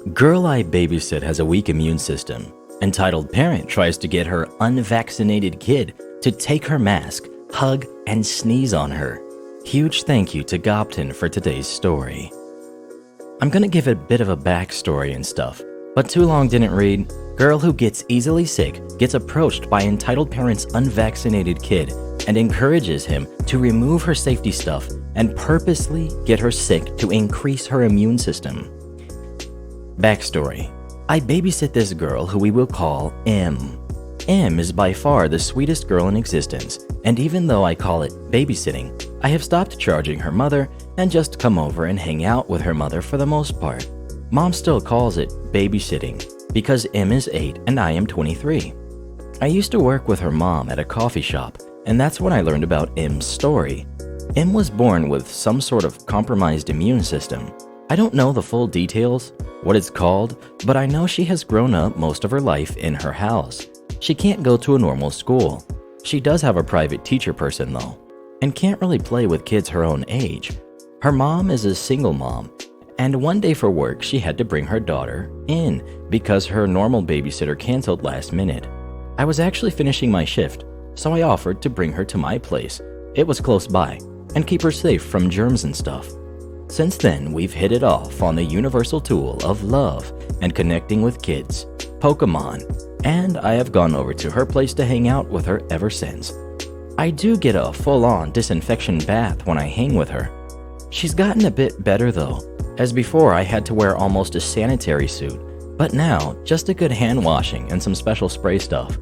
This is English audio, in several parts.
Girl I babysit has a weak immune system. Entitled parent tries to get her unvaccinated kid to take her mask, hug, and sneeze on her. Huge thank you to Gopton for today's story. I'm gonna give a bit of a backstory and stuff, but too long didn't read. Girl who gets easily sick gets approached by entitled parent's unvaccinated kid and encourages him to remove her safety stuff and purposely get her sick to increase her immune system. Backstory. I babysit this girl who we will call M. M is by far the sweetest girl in existence, and even though I call it babysitting, I have stopped charging her mother and just come over and hang out with her mother for the most part. Mom still calls it babysitting because M is 8 and I am 23. I used to work with her mom at a coffee shop, and that's when I learned about M's story. M was born with some sort of compromised immune system. I don't know the full details, what it's called, but I know she has grown up most of her life in her house. She can't go to a normal school. She does have a private teacher person though, and can't really play with kids her own age. Her mom is a single mom, and one day for work she had to bring her daughter in because her normal babysitter canceled last minute. I was actually finishing my shift, so I offered to bring her to my place. It was close by, and keep her safe from germs and stuff. Since then, we've hit it off on the universal tool of love and connecting with kids, Pokemon, and I have gone over to her place to hang out with her ever since. I do get a full-on disinfection bath when I hang with her. She's gotten a bit better though, as before I had to wear almost a sanitary suit, but now just a good hand washing and some special spray stuff.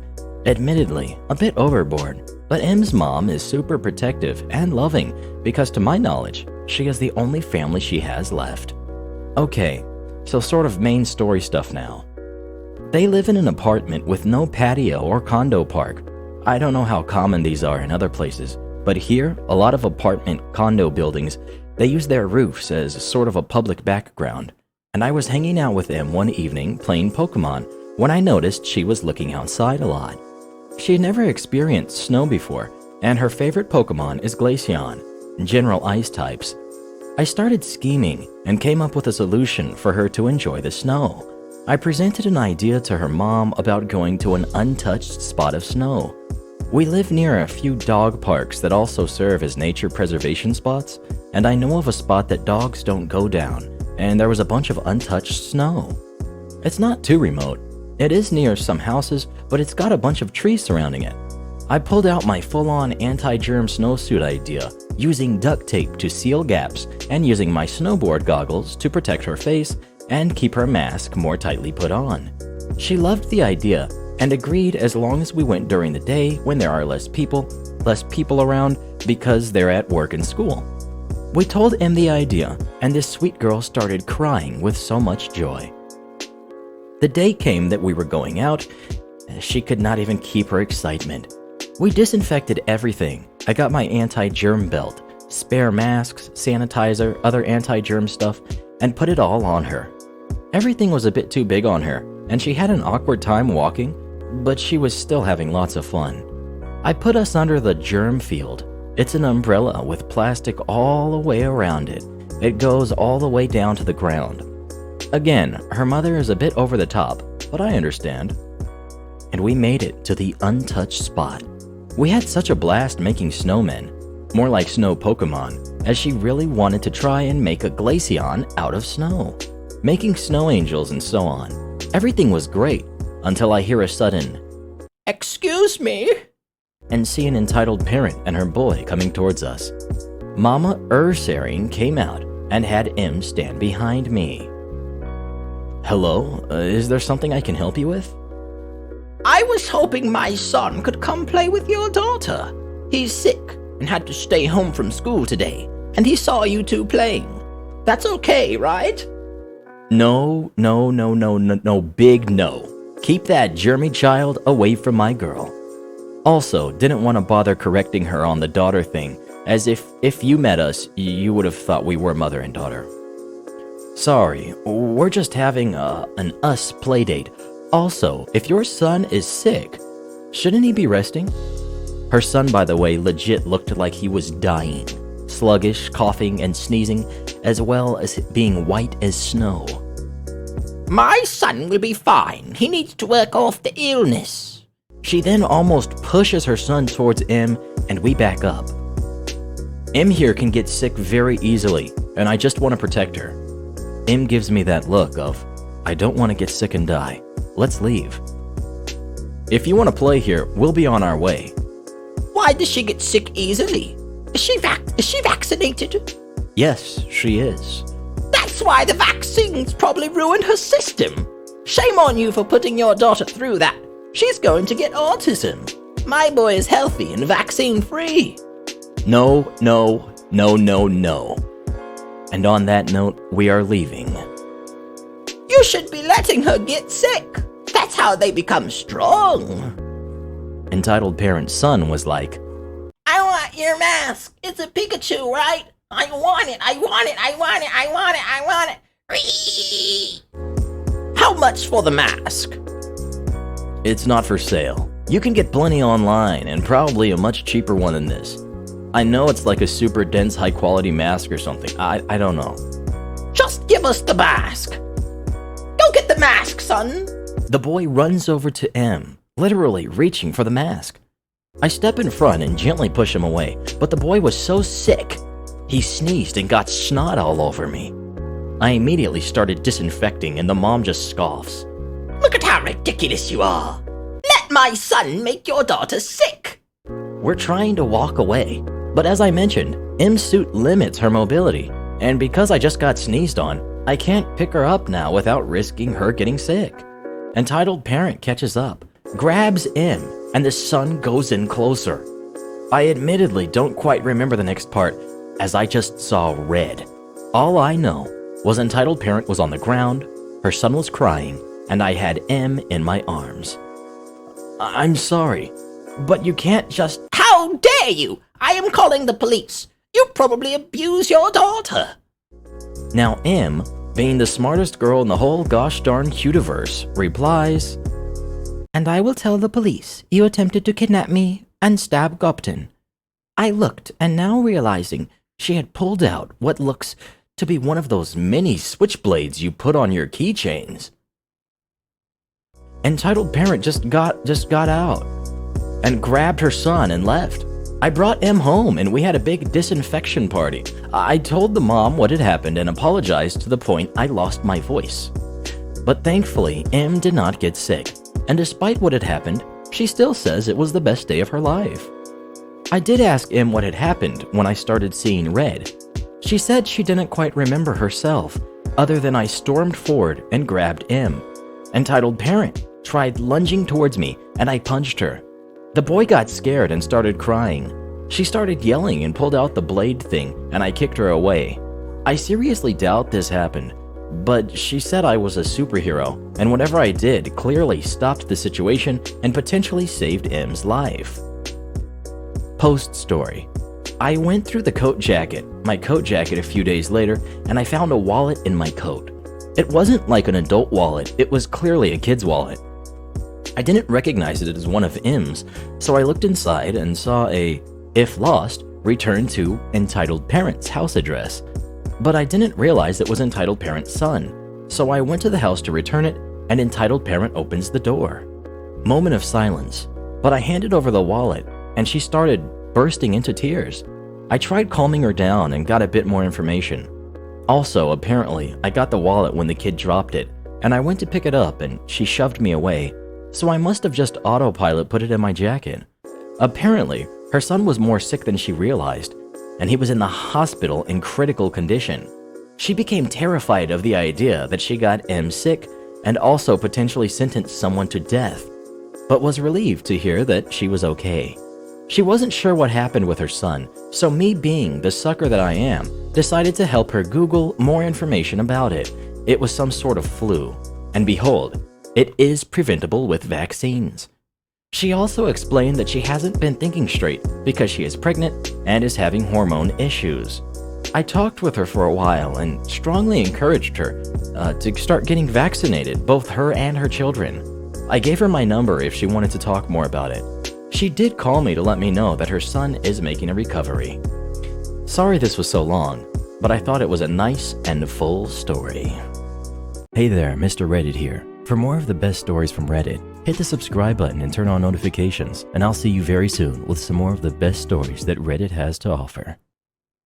Admittedly, a bit overboard, but M's mom is super protective and loving because to my knowledge, she is the only family she has left. Okay, so sort of main story stuff now. They live in an apartment with no patio or condo park. I don't know how common these are in other places, but here, a lot of apartment condo buildings, they use their roofs as sort of a public background. And I was hanging out with them one evening playing Pokemon when I noticed she was looking outside a lot. She had never experienced snow before, and her favorite Pokemon is Glaceon, general ice types. I started scheming and came up with a solution for her to enjoy the snow. I presented an idea to her mom about going to an untouched spot of snow. We live near a few dog parks that also serve as nature preservation spots, and I know of a spot that dogs don't go down, and there was a bunch of untouched snow. It's not too remote. It is near some houses, but it's got a bunch of trees surrounding it. I pulled out my full-on anti-germ snowsuit idea, using duct tape to seal gaps and using my snowboard goggles to protect her face and keep her mask more tightly put on. She loved the idea and agreed as long as we went during the day when there are less people around because they're at work and school. We told Em the idea, and this sweet girl started crying with so much joy. The day came that we were going out. She could not even keep her excitement. We disinfected everything. I got my anti-germ belt, spare masks, sanitizer, other anti-germ stuff, and put it all on her. Everything was a bit too big on her, and she had an awkward time walking, but she was still having lots of fun. I put us under the germ field. It's an umbrella with plastic all the way around it. It goes all the way down to the ground. Again, her mother is a bit over the top, but I understand. And we made it to the untouched spot. We had such a blast making snowmen, more like snow Pokemon, as she really wanted to try and make a Glaceon out of snow, making snow angels and so on. Everything was great, until I hear a sudden, "Excuse me," and see an entitled parent and her boy coming towards us. Mama Ursaring came out and had M stand behind me. "Hello, is there something I can help you with?" "I was hoping my son could come play with your daughter. He's sick and had to stay home from school today, and he saw you two playing. That's okay, right?" No, big no. Keep that germy child away from my girl. Also, didn't want to bother correcting her on the daughter thing, as if you met us, you would have thought we were mother and daughter. Sorry, we're just having an us playdate. Also, if your son is sick, shouldn't he be resting? Her son, by the way, legit looked like he was dying. Sluggish, coughing, and sneezing, as well as being white as snow. My son will be fine. He needs to work off the illness. She then almost pushes her son towards M, and we back up. M here can get sick very easily, and I just want to protect her. M gives me that look of, I don't want to get sick and die. Let's leave. If you want to play here, we'll be on our way. Why does she get sick easily? Is she vaccinated? Yes, she is. That's why the vaccines probably ruined her system. Shame on you for putting your daughter through that. She's going to get autism. My boy is healthy and vaccine-free. No. And on that note, we are leaving. You should be letting her get sick. That's how they become strong. Entitled Parent's son was like, I want your mask. It's a Pikachu, right? I want it. How much for the mask? It's not for sale. You can get plenty online and probably a much cheaper one than this. I know it's like a super dense high quality mask or something. I don't know. Just give us the mask. Go get the mask, son. The boy runs over to M, literally reaching for the mask. I step in front and gently push him away, but the boy was so sick. He sneezed and got snot all over me. I immediately started disinfecting and the mom just scoffs. Look at how ridiculous you are. Let my son make your daughter sick. We're trying to walk away, but as I mentioned, M's suit limits her mobility, and because I just got sneezed on, I can't pick her up now without risking her getting sick. Entitled Parent catches up, grabs M, and the son goes in closer. I admittedly don't quite remember the next part, as I just saw red. All I know was Entitled Parent was on the ground, her son was crying, and I had M in my arms. I'm sorry, but you can't just— How dare you! I am calling the police. You probably abuse your daughter. Now M, being the smartest girl in the whole gosh darn Cudiverse, replies, And I will tell the police you attempted to kidnap me and stab Gopton. I looked, and now realizing she had pulled out what looks to be one of those mini switchblades you put on your keychains. Entitled Parent just got out and grabbed her son and left. I brought M home and we had a big disinfection party. I told the mom what had happened and apologized to the point I lost my voice. But thankfully, M did not get sick, and despite what had happened, she still says it was the best day of her life. I did ask M what had happened when I started seeing red. She said she didn't quite remember herself, other than I stormed forward and grabbed M. Entitled Parent tried lunging towards me and I punched her. The boy got scared and started crying. She started yelling and pulled out the blade thing and I kicked her away. I seriously doubt this happened, but she said I was a superhero and whatever I did clearly stopped the situation and potentially saved M's life. Post story. I went through my coat jacket a few days later, and I found a wallet in my coat. It wasn't like an adult wallet, it was clearly a kid's wallet. I didn't recognize it as one of M's, so I looked inside and saw a, if lost, return to Entitled Parent's house address. But I didn't realize it was Entitled Parent's son, so I went to the house to return it, and Entitled Parent opens the door. Moment of silence, but I handed over the wallet, and she started bursting into tears. I tried calming her down and got a bit more information. Also, apparently, I got the wallet when the kid dropped it, and I went to pick it up and she shoved me away, so I must have just autopilot put it in my jacket. Apparently, her son was more sick than she realized, and he was in the hospital in critical condition. She became terrified of the idea that she got M sick and also potentially sentenced someone to death, but was relieved to hear that she was okay. She wasn't sure what happened with her son, so me being the sucker that I am, decided to help her Google more information about it. It was some sort of flu, and behold, it is preventable with vaccines. She also explained that she hasn't been thinking straight because she is pregnant and is having hormone issues. I talked with her for a while and strongly encouraged her to start getting vaccinated, both her and her children. I gave her my number if she wanted to talk more about it. She did call me to let me know that her son is making a recovery. Sorry this was so long, but I thought it was a nice and full story. Hey there, Mr. Reddit here. For more of the best stories from Reddit, hit the subscribe button and turn on notifications, and I'll see you very soon with some more of the best stories that Reddit has to offer.